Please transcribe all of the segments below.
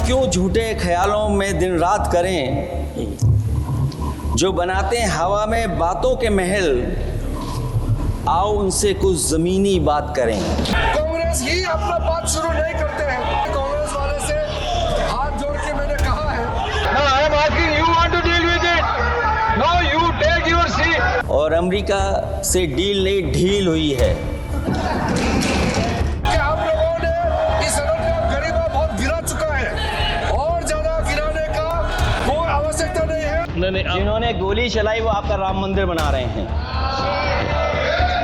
क्यों झूठे ख्यालों में दिन रात करें, जो बनाते हैं हवा में बातों के महल, आओ उनसे कुछ जमीनी बात करें। कांग्रेस ही अपना बात शुरू नहीं करते हैं। कांग्रेस वाले से हाथ जोड़ के मैंने कहा है, No, I am asking you want to deal with it. No, you take your seat. और अमेरिका से डील नहीं ढील हुई है। कि आप लोगों ने इस सड़क का गरीबा बहुत गिरा चुका है और ज्यादा गिराने का कोई आवश्यकता नहीं है। जिन्होंने गोली चलाई वो आपका राम मंदिर बना रहे हैं।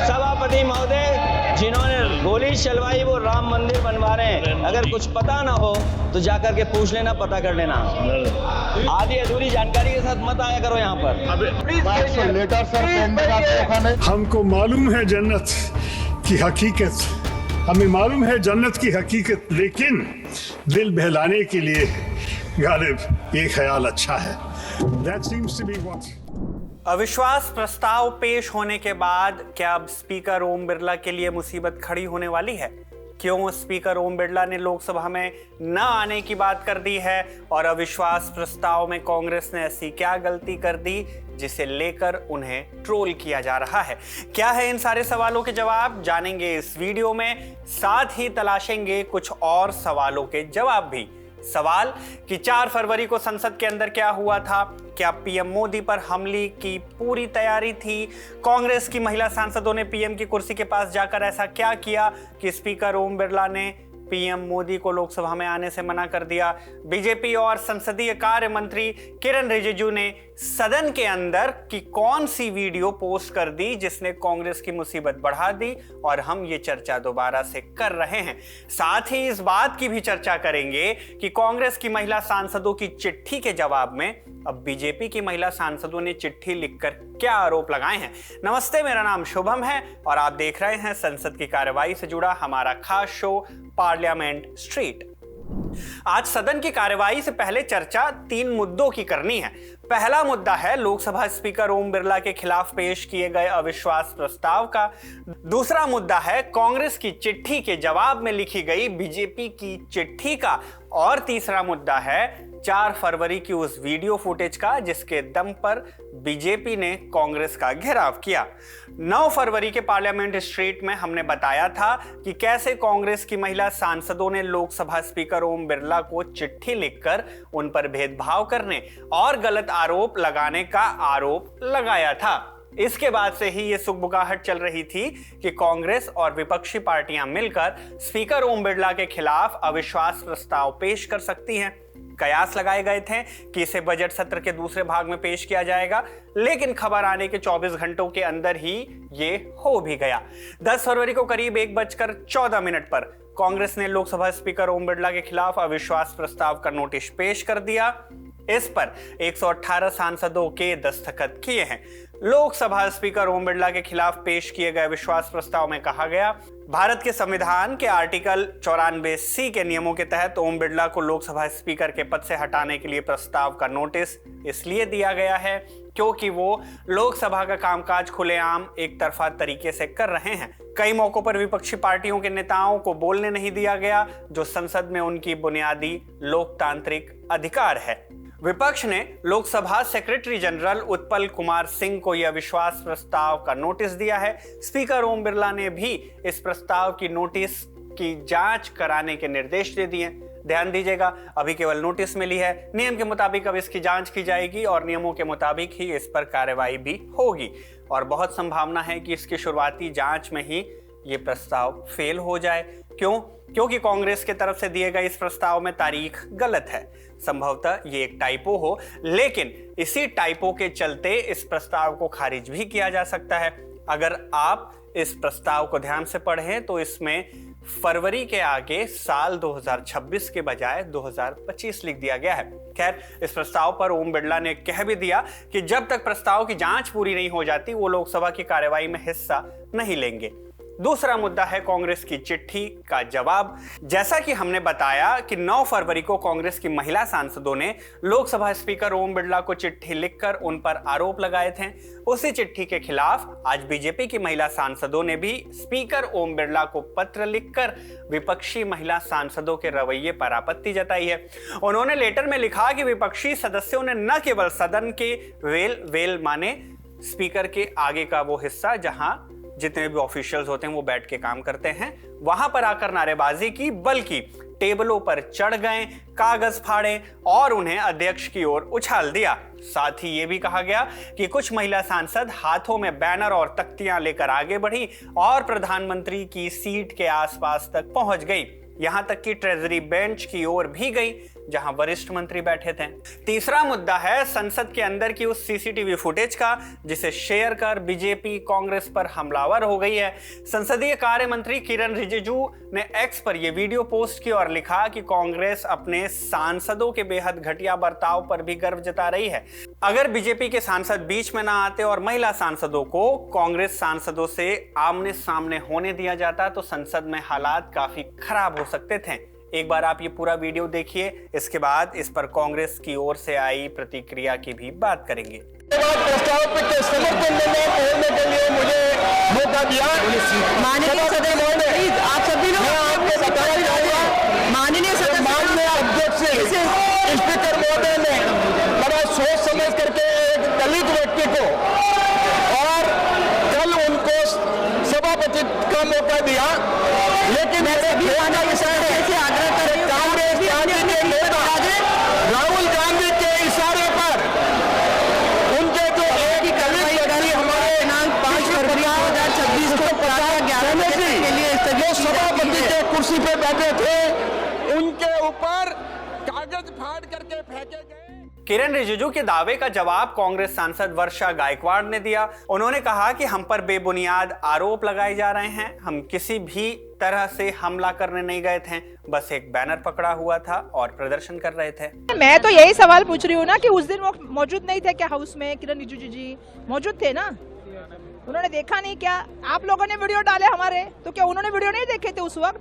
सभापति महोदय, जिन्होंने गोली चलवाई वो राम मंदिर बनवा रहे हैं। अगर कुछ पता ना हो तो जाकर के पूछ लेना, पता कर लेना। आधी अधूरी जानकारी के साथ मत आया करो यहाँ पर। हमको मालूम है जन्नत की हकीकत, हमें मालूम है जन्नत की हकीकत, लेकिन दिल बहलाने के लिए गालिब ये ख्याल अच्छा है। That seems to be what... अविश्वास प्रस्ताव पेश होने के बाद क्या अब स्पीकर ओम बिरला के लिए मुसीबत खड़ी होने वाली है? क्यों स्पीकर ओम बिरला ने लोकसभा में न आने की बात कर दी है और अविश्वास प्रस्ताव में कांग्रेस ने ऐसी क्या गलती कर दी जिसे लेकर उन्हें ट्रोल किया जा रहा है? क्या है इन सारे सवालों के जवाब, जानेंगे इस वीडियो में। साथ ही तलाशेंगे कुछ और सवालों के जवाब भी। सवाल कि 4 फरवरी को संसद के अंदर क्या हुआ था? क्या पीएम मोदी पर हमले की पूरी तैयारी थी? कांग्रेस की महिला सांसदों ने पीएम की कुर्सी के पास जाकर ऐसा क्या किया कि स्पीकर ओम बिरला ने पीएम मोदी को लोकसभा में आने से मना कर दिया? बीजेपी और संसदीय कार्य मंत्री किरण रिजिजू ने सदन के अंदर की कौन सी वीडियो पोस्ट कर दी जिसने कांग्रेस की मुसीबत बढ़ा दी? और हम ये चर्चा दोबारा से कर रहे हैं। साथ ही इस बात की भी चर्चा करेंगे कि कांग्रेस की महिला सांसदों की चिट्ठी के जवाब में अब बीजेपी की महिला सांसदों ने चिट्ठी लिखकर क्या आरोप लगाए हैं। नमस्ते, मेरा नाम शुभम है और आप देख रहे हैं संसद की कार्यवाही से जुड़ा हमारा खास शो पार्लियामेंट स्ट्रीट। आज सदन की कार्यवाही से पहले चर्चा 3 मुद्दों की करनी है। पहला मुद्दा है लोकसभा स्पीकर ओम बिरला के खिलाफ पेश किए गए अविश्वास प्रस्ताव का। दूसरा मुद्दा है कांग्रेस की चिट्ठी के जवाब में लिखी गई बीजेपी की चिट्ठी का। और तीसरा मुद्दा है 4 फरवरी की उस वीडियो फुटेज का जिसके दम पर बीजेपी ने कांग्रेस का घेराव किया। 9 फरवरी के पार्लियामेंट स्ट्रीट में हमने बताया था कि कैसे कांग्रेस की महिला सांसदों ने लोकसभा स्पीकर ओम बिरला को चिट्ठी लिखकर उन पर भेदभाव करने और गलत आरोप लगाने का आरोप लगाया था। इसके बाद से ही ये सुगबुगाहट चल रही थी कि कांग्रेस और विपक्षी पार्टियां मिलकर स्पीकर ओम बिरला के खिलाफ अविश्वास प्रस्ताव पेश कर सकती हैं। कयास लगाए गए थे कि इसे बजट सत्र के दूसरे भाग में पेश किया जाएगा, लेकिन खबर आने के 24 घंटों के अंदर ही ये हो भी गया। 10 फरवरी को करीब 1:14 पर कांग्रेस ने लोकसभा स्पीकर ओम बिरला के खिलाफ अविश्वास प्रस्ताव का नोटिस पेश कर दिया। इस पर 118 सांसदों के दस्तखत किए हैं। लोकसभा स्पीकर ओम बिरला के खिलाफ पेश किए गए विश्वास प्रस्ताव में कहा गया, भारत के संविधान के आर्टिकल 94C के नियमों के तहत ओम बिरला को लोकसभा स्पीकर के पद से हटाने के लिए प्रस्ताव का नोटिस इसलिए दिया गया है क्योंकि वो लोकसभा का कामकाज खुलेआम एक तरफा तरीके से कर रहे हैं। कई मौकों पर विपक्षी पार्टियों के नेताओं को बोलने नहीं दिया गया, जो संसद में उनकी बुनियादी लोकतांत्रिक अधिकार है। विपक्ष ने लोकसभा सेक्रेटरी जनरल उत्पल कुमार सिंह को यह विश्वास प्रस्ताव का नोटिस दिया है। स्पीकर ओम बिरला ने भी इस प्रस्ताव की नोटिस की जांच कराने के निर्देश दे दिए। ध्यान दीजिएगा, अभी केवल नोटिस मिली है, नियम के मुताबिक अब इसकी जांच की जाएगी और नियमों के मुताबिक ही इस पर कार्रवाई भी होगी। और बहुत संभावना है कि इसकी शुरुआती जांच में ही ये प्रस्ताव फेल हो जाए। क्यों? क्योंकि कांग्रेस के तरफ से दिए गए इस प्रस्ताव में तारीख गलत है। संभवतः ये एक टाइपो हो, लेकिन इसी टाइपो के चलते इस प्रस्ताव को खारिज भी किया जा सकता है। अगर आप इस प्रस्ताव को ध्यान से पढ़ें तो इसमें फरवरी के आगे साल 2026 के बजाय 2025 लिख दिया गया है। खैर, इस प्रस्ताव पर ओम बिरला ने कह भी दिया कि जब तक प्रस्ताव की जांच पूरी नहीं हो जाती वो लोकसभा की कार्यवाही में हिस्सा नहीं लेंगे। दूसरा मुद्दा है कांग्रेस की चिट्ठी का जवाब। जैसा कि हमने बताया कि 9 फरवरी को कांग्रेस की महिला सांसदों ने लोकसभा स्पीकर ओम बिरला को चिट्ठी लिखकर उन पर आरोप लगाए थे। उसी चिट्ठी के खिलाफ आज बीजेपी की महिला सांसदों ने भी स्पीकर ओम बिरला को पत्र लिखकर विपक्षी महिला सांसदों के रवैये पर आपत्ति जताई है। उन्होंने लेटर में लिखा कि विपक्षी सदस्यों ने न केवल सदन के वेल माने स्पीकर के आगे का वो हिस्सा जहां जितने भी ऑफिशियल्स होते हैं वो बैठ के काम करते हैं वहां पर आकर नारेबाजी की, बल्कि टेबलों पर चढ़ गए, कागज फाड़े और उन्हें अध्यक्ष की ओर उछाल दिया। साथ ही ये भी कहा गया कि कुछ महिला सांसद हाथों में बैनर और तख्तियां लेकर आगे बढ़ी और प्रधानमंत्री की सीट के आसपास तक पहुंच गई, यहां तक कि ट्रेजरी बेंच की ओर भी गई जहां वरिष्ठ मंत्री बैठे थे। तीसरा मुद्दा है संसद के अंदर की उस सीसीटीवी फुटेज का जिसे शेयर कर बीजेपी कांग्रेस पर हमलावर हो गई है। संसदीय कार्य मंत्री किरण रिजिजू ने एक्स पर यह वीडियो पोस्ट की और लिखा कि कांग्रेस अपने सांसदों के बेहद घटिया बर्ताव पर भी गर्व जता रही है। अगर बीजेपी के सांसद बीच में ना आते और महिला सांसदों को कांग्रेस सांसदों से आमने सामने होने दिया जाता तो संसद में हालात काफी खराब हो सकते थे। एक बार आप ये पूरा वीडियो देखिए, इसके बाद इस पर कांग्रेस की ओर से आई प्रतिक्रिया की भी बात करेंगे। प्रस्ताव के समर्थन में बोलने के लिए मुझे मौका दिया। माननीय सदस्य, आप सभी लोग आपको बताया जाएगा माननीय सदस्य, माननीय अध्यक्ष स्पीकर महोदय ने बड़ा सोच समझ करके एक दलित व्यक्ति को और कल उनको सभापति का मौका दिया, लेकिन आग्रह कर रही हूं कांग्रेस राहुल गांधी के इशारे पर उनके जो एक दलित व्यक्ति हमारे 5 फरवरी 2026 को 11 बजे के लिए जो सभापति के कुर्सी पे बैठे थे उनके ऊपर कागज फाड़ करके फेंके गए। किरण रिजिजू के दावे का जवाब कांग्रेस सांसद वर्षा गायकवाड़ ने दिया। उन्होंने कहा कि हम पर बेबुनियाद आरोप लगाए जा रहे हैं, हम किसी भी तरह से हमला करने नहीं गए थे, बस एक बैनर पकड़ा हुआ था और प्रदर्शन कर रहे थे। मैं तो यही सवाल पूछ रही हूँ ना कि उस दिन वो मौजूद नहीं थे क्या हाउस में? किरण रिजिजू जी मौजूद थे ना, उन्होंने देखा नहीं क्या? आप लोगों ने वीडियो डाले हमारे, तो क्या उन्होंने वीडियो नहीं देखे थे उस वक्त?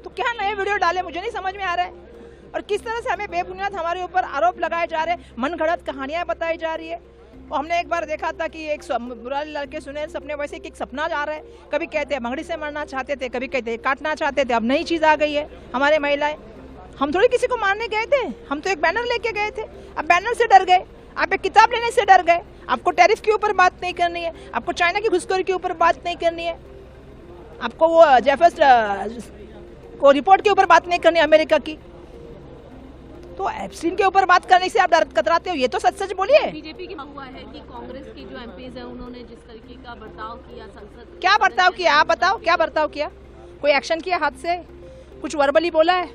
तो क्या नए वीडियो डाले, मुझे नहीं समझ में आ रहा है। और किस तरह से हमें बेबुनियाद हमारे ऊपर आरोप लगाए जा रहे हैं, मनगढ़ंत कहानियां बताई जा रही है। और हमने एक बार देखा था कि एक मुरारीलाल के सुनहरे सपने वैसे एक सपना जा रहा है, कभी कहते हैं भंगड़ी से मरना चाहते थे, कभी कहते हैं काटना चाहते थे, अब नई चीज आ गई है हमारे महिलाएं। हम थोड़ी किसी को मारने गए थे, हम तो एक बैनर लेके गए थे। अब बैनर से डर गए, आप एक किताब लेने से डर गए, आपको टैरिफ के ऊपर बात नहीं करनी है, आपको चाइना की घुसखोरी के ऊपर बात नहीं करनी है, आपको वो जेफर्स को रिपोर्ट के ऊपर बात नहीं करनी अमेरिका की, तो एप्सिन के ऊपर बात करने से आप कतराते हो। ये तो सच सच बोलिए। बीजेपी की हुआ है कि कांग्रेस के जो एमपीज हैं उन्होंने जिस तरीके का बर्ताव किया संसद, क्या बर्ताव किया आप बताओ, क्या बर्ताव किया? कोई एक्शन किया हाथ से, कुछ वर्बली बोला है?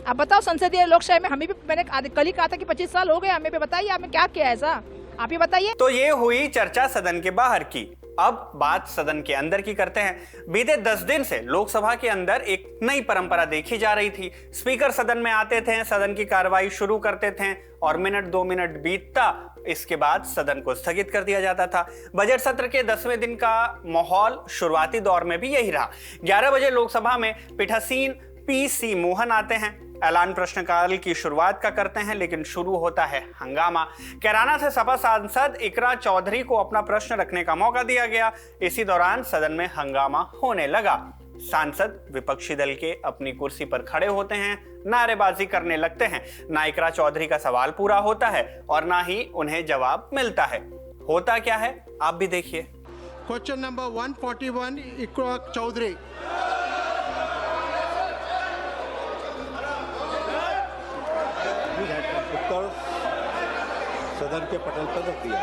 आप बताओ। संसदीय लोकशाही में हमें भी, मैंने कल ही कहा था कि 25 साल हो गए, हमें भी बताइए आपने क्या किया ऐसा, आप ही बताइए। तो ये हुई चर्चा सदन के बाहर की। अब बात सदन के अंदर की करते हैं। बीते 10 दिन से लोकसभा के अंदर एक नई परंपरा देखी जा रही थी। स्पीकर सदन में आते थे, सदन की कार्रवाई शुरू करते थे और मिनट 2 मिनट बीतता, इसके बाद सदन को स्थगित कर दिया जाता था। बजट सत्र के 10वें दिन का माहौल शुरुआती दौर में भी यही रहा। 11 बजे लोकसभा में पीठासीन पीसी मोहन आते हैं, ऐलान प्रश्नकाल की शुरुआत का करते हैं, लेकिन शुरू होता है हंगामा। कैराना से सपा सांसद इकरा चौधरी को अपना प्रश्न रखने का मौका दिया गया। इसी दौरान सदन में हंगामा होने लगा। सांसद विपक्षी दल के अपनी कुर्सी पर खड़े होते हैं, नारेबाजी करने लगते हैं। ना इकरा चौधरी का सवाल पूरा होता है और ना ही उन्हें जवाब मिलता है। होता क्या है आप भी देखिए। क्वेश्चन नंबर 141 इकरा चौधरी। उत्तर सदन के पटल पर रख दिया।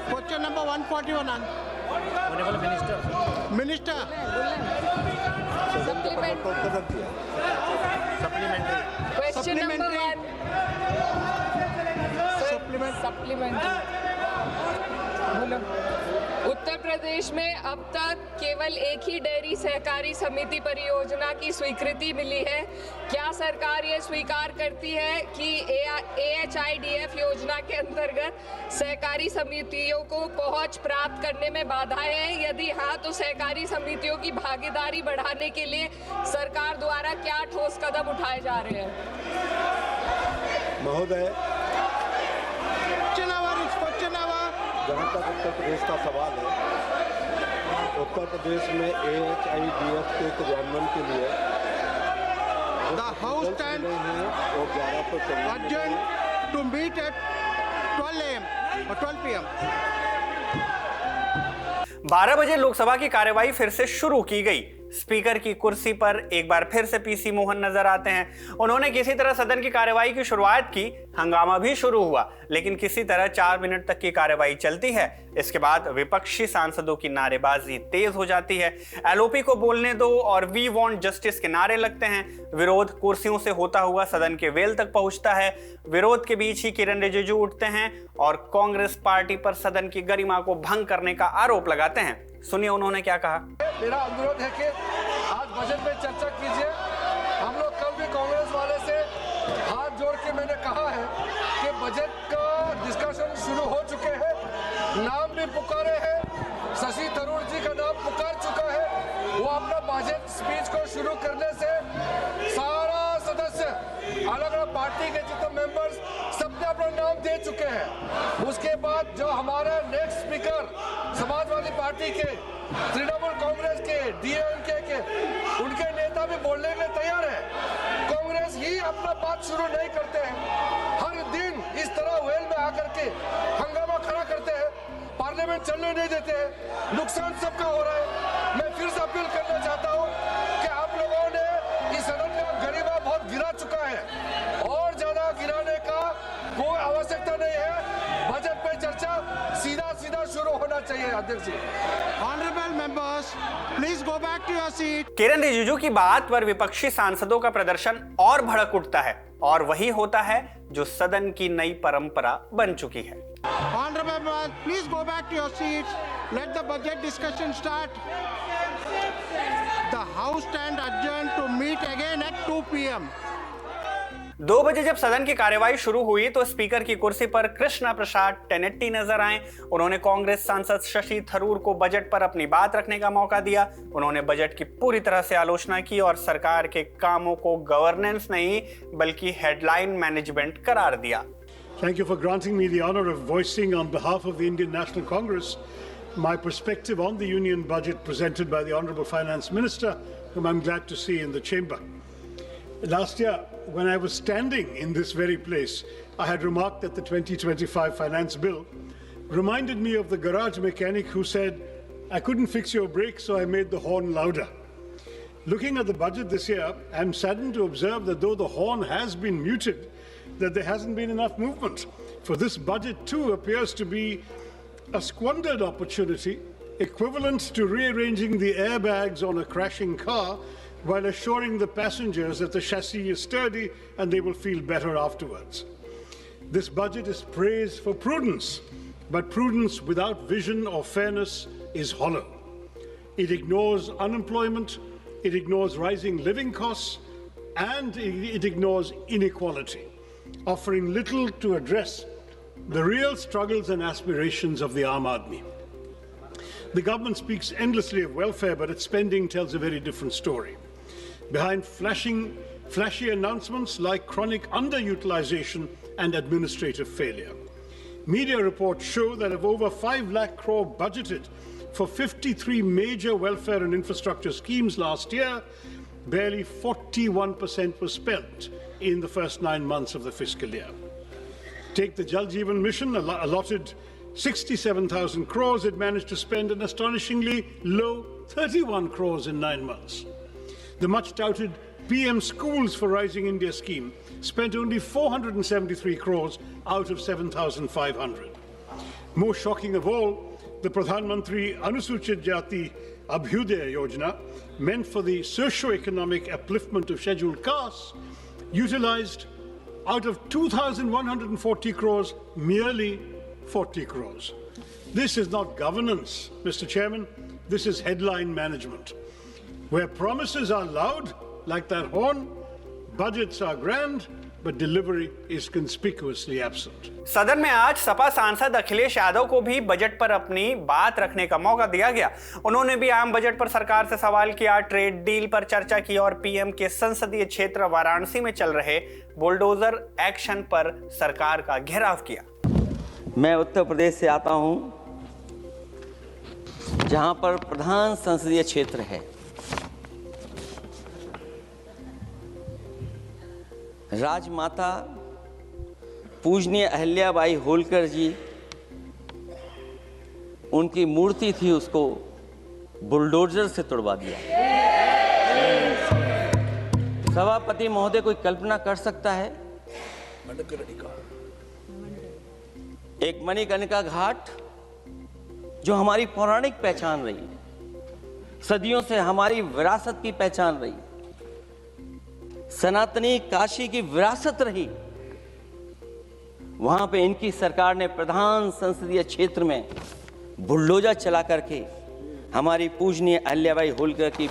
क्वेश्चन नंबर 141 मिनिस्टर सदन के पटल पर उत्तर रख दिया। सप्लीमेंट्री बोलो। उत्तर प्रदेश में अब तक केवल एक ही डेयरी सहकारी समिति परियोजना की स्वीकृति मिली है। क्या सरकार ये स्वीकार करती है कि AHIDF योजना के अंतर्गत सहकारी समितियों को पहुंच प्राप्त करने में बाधाएं हैं? यदि हाँ, तो सहकारी समितियों की भागीदारी बढ़ाने के लिए सरकार द्वारा क्या ठोस कदम उठाए जा रहे हैं? महोदय, जहाँ तक उत्तर प्रदेश का सवाल है, उत्तर प्रदेश में AHIDF के क्रियान्वयन के लिए The House stands वो 11 adjourned to meet at 12 AM or 12 PM. 12 बजे लोकसभा की कार्यवाही फिर से शुरू की गई। स्पीकर की कुर्सी पर एक बार फिर से पीसी मोहन नजर आते हैं। उन्होंने किसी तरह सदन की कार्यवाही की शुरुआत की। हंगामा भी शुरू हुआ, लेकिन किसी तरह 4 मिनट तक की कार्यवाही चलती है। इसके बाद विपक्षी सांसदों की नारेबाजी तेज हो जाती है। LOP को बोलने दो और वी वांट जस्टिस के नारे लगते हैं। विरोध कुर्सियों से होता हुआ सदन के वेल तक पहुंचता है। विरोध के बीच ही किरण रिजिजू उठते हैं और कांग्रेस पार्टी पर सदन की गरिमा को भंग करने का आरोप लगाते हैं। सुनिए उन्होंने क्या कहा। मेरा अनुरोध है कि आज बजट में चर्चा कीजिए। हम लोग कल भी कांग्रेस वाले से हाथ जोड़ के मैंने कहा है कि बजट का डिस्कशन शुरू हो चुके हैं, नाम भी पुकारे हैं, शशि थरूर जी का नाम पुकार चुका है। वो अपना बजट स्पीच को शुरू करने से सारा सदस्य, अलग अलग पार्टी के जितने मेंबर्स, सबने अपना नाम दे चुके हैं। उसके बाद जो हमारे नेक्स्ट स्पीकर समाजवादी पार्टी के, तृणमूल कांग्रेस के, DMK के, उनके नेता भी बोलने के लिए तैयार है। कांग्रेस ही अपना बात शुरू नहीं करते हैं। हर दिन इस तरह वेल में आकर के हंगामा खड़ा करते हैं, पार्लियामेंट चलने नहीं देते हैं। नुकसान सबका हो रहा है। मैं फिर से अपील करना चाहता हूँ कि आप लोगों ने इस सदन का गरिमा बहुत गिरा चुका है, और ज्यादा गिराने का कोई आवश्यकता नहीं है। बजट पे चर्चा सीधा शुरू होना चाहिए। अध्यक्ष जी, Honorable members, please go back to your seat. किरण रिजिजू की बात पर विपक्षी सांसदों का प्रदर्शन और भड़क उठता है, और वही होता है जो सदन की नई परंपरा बन चुकी है। Honorable members, please go back to your seats. Let the budget discussion start. The House stand adjourned to meet again at 2 PM. 2 बजे जब सदन की कार्यवाही शुरू हुई तो स्पीकर की कुर्सी पर कृष्णा प्रसाद टेनेट्टी नजर आए। उन्होंने कांग्रेस सांसद शशि थरूर को बजट पर अपनी बात रखने का मौका दिया। उन्होंने बजट की पूरी तरह से आलोचना की और सरकार के कामों को गवर्नेंस नहीं बल्कि हेडलाइन मैनेजमेंट करार दिया। Thank you for granting me the honor of voicing on behalf of the Indian National Congress my perspective on the union budget presented by the Honorable Finance Minister, whom I'm glad to see in the chamber. Last year, when I was standing in this very place, I had remarked that the 2025 finance bill reminded me of the garage mechanic who said, "I couldn't fix your brake, so I made the horn louder." Looking at the budget this year, I'm saddened to observe that though the horn has been muted, that there hasn't been enough movement. For this budget too appears to be a squandered opportunity, equivalent to rearranging the airbags on a crashing car while assuring the passengers that the chassis is sturdy and they will feel better afterwards. This budget is praised for prudence, but prudence without vision or fairness is hollow. It ignores unemployment, it ignores rising living costs, and it ignores inequality, offering little to address the real struggles and aspirations of the Aam Aadmi. The government speaks endlessly of welfare, but its spending tells a very different story. Behind flashy announcements like chronic underutilization and administrative failure. Media reports show that of over 5 lakh crore budgeted for 53 major welfare and infrastructure schemes last year, barely 41% was spent in the first 9 months of the fiscal year. Take the Jal Jeevan Mission, allotted 67,000 crores, it managed to spend an astonishingly low 31 crores in 9 months. The much-touted PM Schools for Rising India scheme spent only 473 crores out of 7,500. Most shocking of all, the Pradhan Mantri Anusuchit Jati Abhyudaya Yojana, meant for the socio-economic upliftment of scheduled castes, utilized out of 2,140 crores, merely 40 crores. This is not governance, Mr. Chairman. This is headline management. Where promises are loud, like that horn, budgets are grand, but delivery is conspicuously absent. सदन में आज सपा सांसद अखिलेश यादव को भी budget पर अपनी बात रखने का मौका दिया गया। उन्होंने भी आम बजट पर सरकार से सवाल किया, ट्रेड डील पर चर्चा की और पीएम के संसदीय क्षेत्र वाराणसी में चल रहे बुलडोजर एक्शन पर सरकार का घेराव किया। मैं उत्तर प्रदेश से आता हूं, जहां पर प्रधान संसदीय क्षेत्र है। राजमाता पूजनीय अहिल्याबाई होलकर जी, उनकी मूर्ति थी, उसको बुलडोजर से तोड़वा दिया। सभापति महोदय, कोई कल्पना कर सकता है एक मणिकर्णिका घाट जो हमारी पौराणिक पहचान रही है, सदियों से हमारी विरासत की पहचान रही, सनातनी काशी की विरासत रही, वहां पे इनकी सरकार ने प्रधान संसदीय क्षेत्र में बुलडोजर चला करके हमारी पूजनीय अहिल्याबाई होलकर की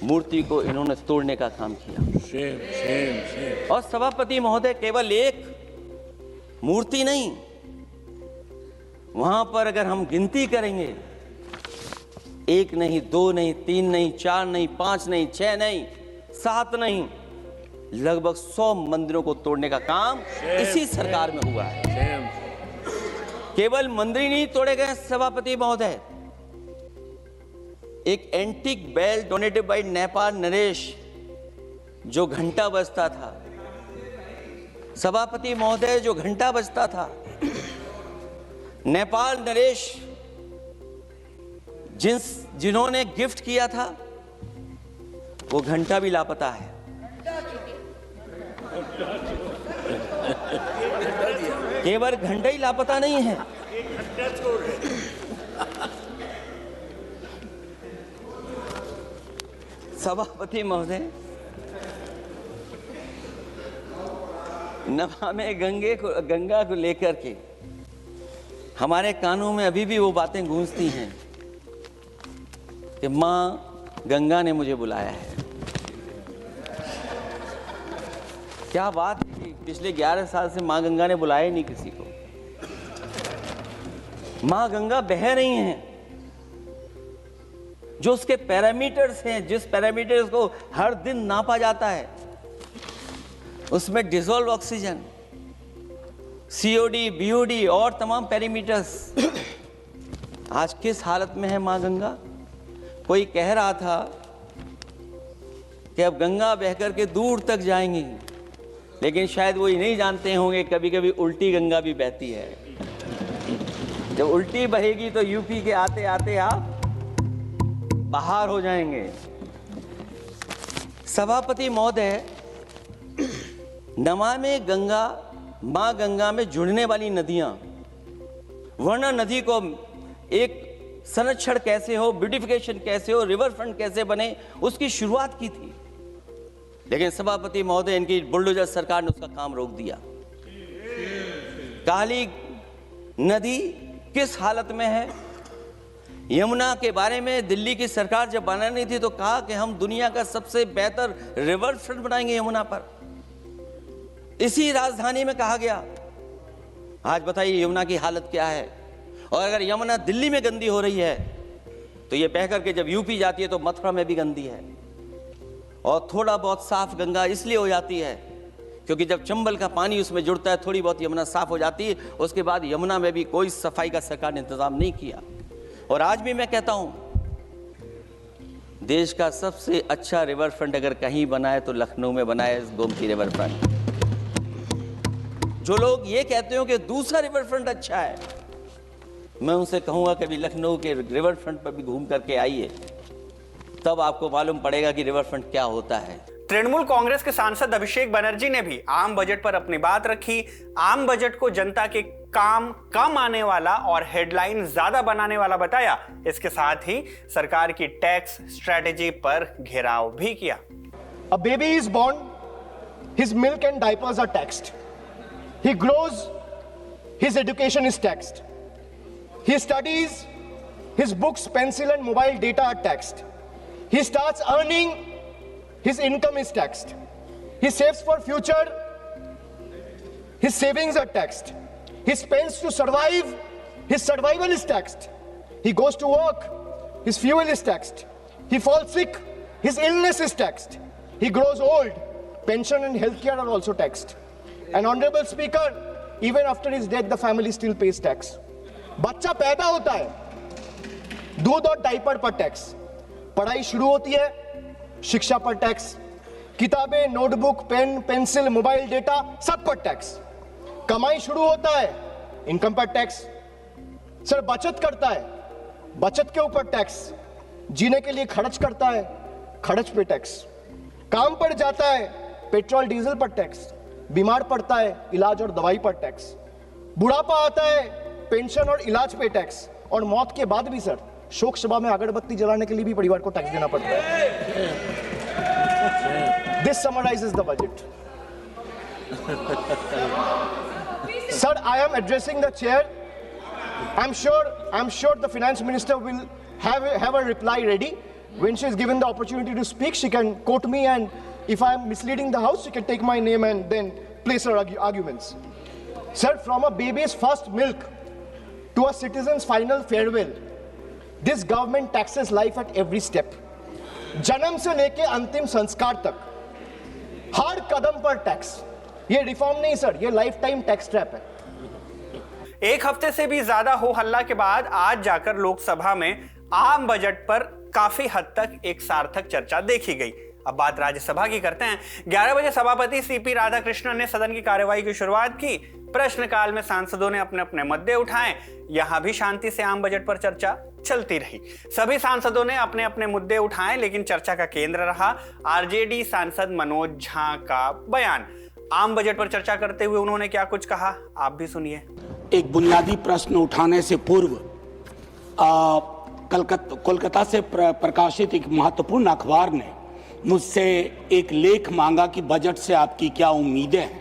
मूर्ति को इन्होंने तोड़ने का काम किया। और सभापति महोदय, केवल एक मूर्ति नहीं, वहां पर अगर हम गिनती करेंगे, एक नहीं, दो नहीं, तीन नहीं, चार नहीं, पांच नहीं, छह नहीं, सात नहीं, लगभग 100 मंदिरों को तोड़ने का काम इसी सरकार में हुआ है। केवल मंदिर नहीं तोड़े गए सभापति महोदय, एक antique bell donated by Nepal नरेश, जो घंटा बजता था, सभापति महोदय, जो घंटा बजता था, नेपाल नरेश जिन्होंने गिफ्ट किया था, वो घंटा भी लापता है। केवल घंटा ही लापता नहीं है, सभापति महोदय, नमामि गंगा को लेकर के हमारे कानों में अभी भी वो बातें गूंजती हैं कि मां गंगा ने मुझे बुलाया है। क्या बात है, पिछले 11 साल से मां गंगा ने बुलाया नहीं किसी को। मां गंगा बह रही हैं, जो उसके पैरामीटर्स हैं, जिस पैरामीटर्स को हर दिन नापा जाता है, उसमें डिसॉल्व ऑक्सीजन, सीओडी, बीओडी और तमाम पैरामीटर्स आज किस हालत में है मां गंगा। कोई कह रहा था कि अब गंगा बहकर के दूर तक जाएंगी, लेकिन शायद वो ये नहीं जानते होंगे कभी कभी उल्टी गंगा भी बहती है। जब उल्टी बहेगी तो यूपी के आते आते आप बाहर हो जाएंगे। सभापति महोदय, नमामि गंगा, मां गंगा में जुड़ने वाली नदियां, वरना नदी को एक संरक्षण कैसे हो, ब्यूटिफिकेशन कैसे हो, रिवर फ्रंट कैसे बने, उसकी शुरुआत की थी। लेकिन सभापति महोदय, इनकी बुलडोजर सरकार ने उसका काम रोक दिया। काली नदी किस हालत में है। यमुना के बारे में दिल्ली की सरकार जब बनानी थी तो कहा कि हम दुनिया का सबसे बेहतर रिवर फ्रंट बनाएंगे यमुना पर। इसी राजधानी में कहा गया। आज बताइए यमुना की हालत क्या है। और अगर यमुना दिल्ली में गंदी हो रही है तो ये बह करके जब यूपी जाती है तो मथुरा में भी गंदी है। और थोड़ा बहुत साफ गंगा इसलिए हो जाती है क्योंकि जब चंबल का पानी उसमें जुड़ता है, थोड़ी बहुत यमुना साफ हो जाती है। उसके बाद यमुना में भी कोई सफाई का सरकार ने इंतजाम नहीं किया। और आज भी मैं कहता हूं, देश का सबसे अच्छा रिवर फ्रंट अगर कहीं बना है तो लखनऊ में बना है, गोमती रिवर फ्रंट। जो लोग ये कहते हो कि दूसरा रिवर फ्रंट अच्छा है, मैं उनसे कहूंगा कि अभी लखनऊ के रिवर फ्रंट पर भी घूम करके आइए, तब आपको मालूम पड़ेगा कि रिवर फ्रंट क्या होता है। तृणमूल कांग्रेस के सांसद अभिषेक बनर्जी ने भी आम बजट पर अपनी बात रखी। आम बजट को जनता के काम कम आने वाला और हेडलाइन ज्यादा बनाने वाला बताया। इसके साथ ही सरकार की टैक्स स्ट्रेटेजी पर घेराव भी किया। A baby is born, his milk and diapers are taxed. He grows, his education is taxed. He studies, his books, pencil and mobile data are taxed. He starts earning, his income is taxed. He saves for future, his savings are taxed. He spends to survive, his survival is taxed. He goes to work, his fuel is taxed. He falls sick, his illness is taxed. He grows old, pension and healthcare are also taxed. And Honorable Speaker, even after his death, the family still pays tax. बच्चा पैदा होता है, दूध और diaper पर tax, पढ़ाई शुरू होती है, शिक्षा पर टैक्स, किताबें, notebook, pen, pencil, mobile data सब पर टैक्स, कमाई शुरू होता है, इनकम पर टैक्स, सर बचत करता है, बचत के ऊपर टैक्स, जीने के लिए खर्च करता है, खर्च पे टैक्स, काम पर जाता है, पेट्रोल डीजल पर टैक्स, बीमार पड़ता है, इलाज और दवाई पर टैक्स, बुढ़ापा आता है, पेंशन और इलाज पे टैक्स, और मौत के बाद भी सर शोक सभा में अगरबत्ती जलाने के लिए भी परिवार को टैक्स देना पड़ता है. This summarizes the budget. Sir, I am addressing the chair. I'm sure the finance minister will have a reply ready. When she is given the opportunity to speak, she can quote me, and if I am misleading the house, she can take my name and then place her arguments. Sir, from a baby's first milk to a citizen's final farewell, this government taxes life at every step. जन्म से लेके अंतिम संस्कार तक हर कदम पर tax. ये reform नहीं sir, ये लाइफ टाइम टैक्स ट्रैप है. एक हफ्ते से भी ज्यादा हो हल्ला के बाद आज जाकर लोकसभा में आम बजट पर काफी हद तक एक सार्थक चर्चा देखी गई. अब बात राज्यसभा की करते हैं. 11 बजे सभापति सीपी राधाकृष्णन ने सदन की कार्यवाही की शुरुआत की. प्रश्नकाल में सांसदों ने अपने अपने मुद्दे उठाए. यहां भी शांति से आम बजट पर चर्चा चलती रही. सभी सांसदों ने अपने अपने मुद्दे उठाए, लेकिन चर्चा का केंद्र रहा आरजेडी सांसद मनोज झा का बयान. आम बजट पर चर्चा करते हुए उन्होंने क्या कुछ कहा, आप भी सुनिए. एक बुनियादी प्रश्न उठाने से पूर्व कोलकाता से प्रकाशित एक महत्वपूर्ण अखबार ने मुझसे एक लेख मांगा कि बजट से आपकी क्या उम्मीदें हैं,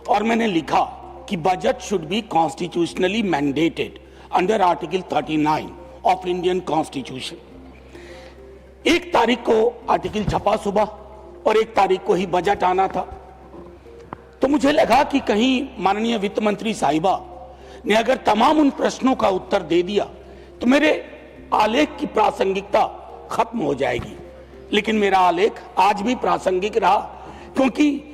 और मैंने लिखा कि budget should be constitutionally mandated under article 39 of Indian constitution. 1 तारीख को आर्टिकल छपा सुबह और 1 तारीख को ही बजट आना था. तो मुझे लगा कि कहीं माननीय वित्त मंत्री साहिबा ने अगर तमाम उन प्रश्नों का उत्तर दे दिया तो मेरे आलेख की प्रासंगिकता खत्म हो जाएगी. लेकिन मेरा आलेख आज भी प्रासंगिक रहा, क्योंकि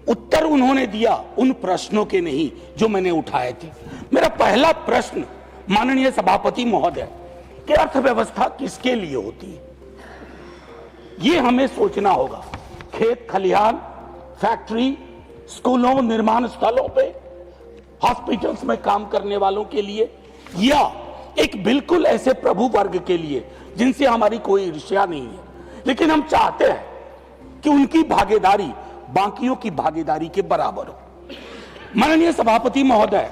उत्तर उन्होंने दिया उन प्रश्नों के नहीं जो मैंने उठाए थे. मेरा पहला प्रश्न माननीय सभापति महोदय कि अर्थव्यवस्था किसके लिए होती है, ये हमें सोचना होगा. खेत खलिहान, फैक्ट्री, स्कूलों, निर्माण स्थलों पे, हॉस्पिटल्स में काम करने वालों के लिए, या एक बिल्कुल ऐसे प्रभु वर्ग के लिए जिनसे हमारी कोई ईर्ष्या नहीं है, लेकिन हम चाहते हैं कि उनकी भागीदारी बाकियों की भागीदारी के बराबर हो. माननीय सभापति महोदय,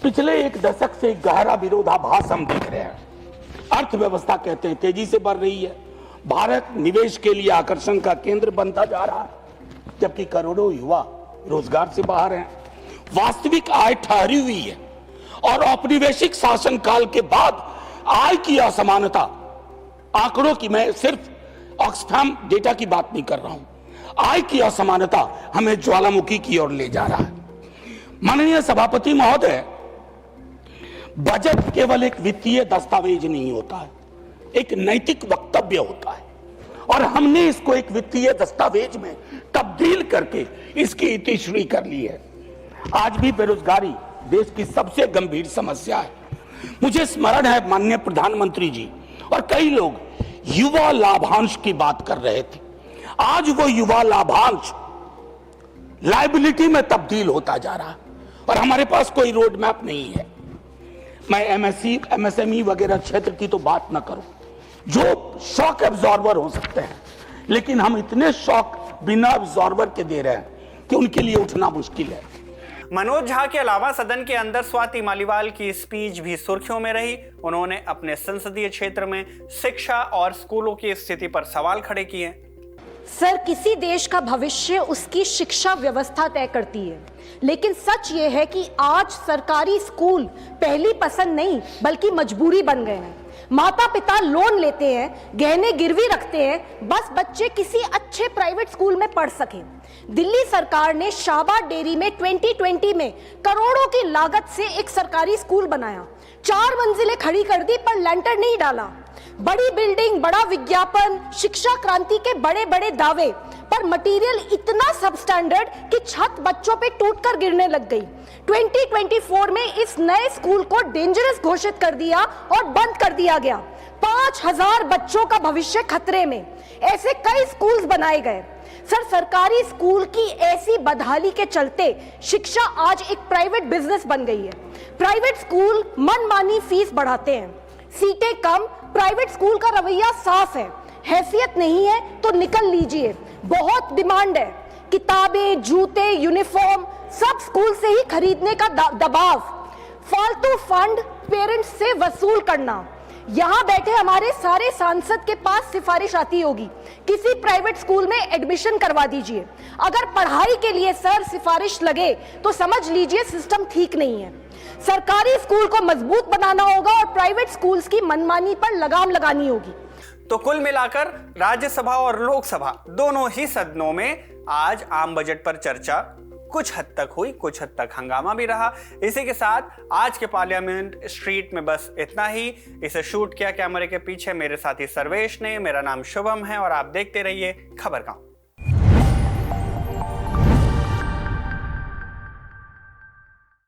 पिछले 1 दशक से गहरा विरोधाभास हम देख रहे हैं. अर्थव्यवस्था कहते हैं तेजी से बढ़ रही है, भारत निवेश के लिए आकर्षण का केंद्र बनता जा रहा है, जबकि करोड़ों युवा रोजगार से बाहर हैं. वास्तविक आय ठहरी हुई है, और औपनिवेशिक शासनकाल के बाद आय की असमानता, आंकड़ों की, मैं सिर्फ ऑक्सफैम डेटा की बात नहीं कर रहा हूं, आय की असमानता हमें ज्वालामुखी की ओर ले जा रहा है. माननीय सभापति महोदय, बजट केवल एक वित्तीय दस्तावेज नहीं होता है, एक नैतिक वक्तव्य होता है, और हमने इसको एक वित्तीय दस्तावेज में तब्दील करके इसकी इतिश्री कर ली है. आज भी बेरोजगारी देश की सबसे गंभीर समस्या है. मुझे स्मरण है माननीय प्रधानमंत्री जी और कई लोग युवा लाभांश की बात कर रहे थे. आज वो युवा लाभांश लायबिलिटी में तब्दील होता जा रहा है, और हमारे पास कोई रोड मैप नहीं है. मैं एमएसएमई वगैरह क्षेत्र की तो बात ना करूं, जो शॉक एब्जॉर्बर हो सकते हैं, लेकिन हम इतने शॉक बिना एब्जॉर्बर के दे रहे हैं कि उनके लिए उठना मुश्किल है. मनोज झा के अलावा सदन के अंदर स्वाति मालीवाल की स्पीच भी सुर्खियों में रही. उन्होंने अपने संसदीय क्षेत्र में शिक्षा और स्कूलों की स्थिति पर सवाल खड़े किए. सर, किसी देश का भविष्य उसकी शिक्षा व्यवस्था तय करती है. लेकिन सच ये है कि आज सरकारी स्कूल पहली पसंद नहीं बल्कि मजबूरी बन गए हैं। माता पिता लोन लेते हैं, गहने गिरवी रखते हैं, बस बच्चे किसी अच्छे प्राइवेट स्कूल में पढ़ सकें। दिल्ली सरकार ने शाहबाद डेयरी में 2020 में करोड़ों की लागत से एक सरकारी स्कूल बनाया, 4 मंजिलें खड़ी कर दी पर लेंटर नहीं डाला। बड़ी बिल्डिंग, बड़ा विज्ञापन, शिक्षा क्रांति के बड़े बड़े दावे, पर मटेरियल इतना सबस्टैंडर्ड कि छत बच्चों पे टूटकर गिरने लग गई। 2024 में इस नए स्कूल को डेंजरस घोषित कर दिया और बंद कर दिया गया। 5000 बच्चों का भविष्य खतरे में। ऐसे कई स्कूल्स बनाए गए। सर, सरकारी स्कूल की ऐसी बदहाली के चलते शिक्षा आज एक प्राइवेट बिजनेस बन गई है। प्राइवेट स्कूल मनमानी फीस बढ़ाते हैं, सीटें कम, प्राइवेट स्कूल का रवैया साफ है, हैसियत नहीं है तो निकल लीजिए। बहुत डिमांड है, किताबें, जूते, यूनिफॉर्म सब स्कूल से ही खरीदने का दबाव, फालतू फंड पेरेंट्स से वसूल करना। यहाँ बैठे हमारे सारे सांसद के पास सिफारिश आती होगी, किसी प्राइवेट स्कूल में एडमिशन करवा दीजिए। अगर पढ़ाई के लिए सर सिफारिश लगे तो समझ लीजिए सिस्टम ठीक नहीं है। सरकारी स्कूल को मजबूत बनाना होगा और प्राइवेट स्कूल्स की मनमानी पर लगाम लगानी होगी। तो कुल मिलाकर राज्यसभा और लोकसभा दोनों ही सदनों में आज आम बजट पर चर्चा कुछ हद तक हुई, कुछ हद तक हंगामा भी रहा। इसी के साथ आज के पार्लियामेंट स्ट्रीट में बस इतना ही। इसे शूट किया कैमरे के पीछे मेरे साथी सर्वेश ने। मेरा नाम शुभम है और आप देखते रहिए खबर गांव।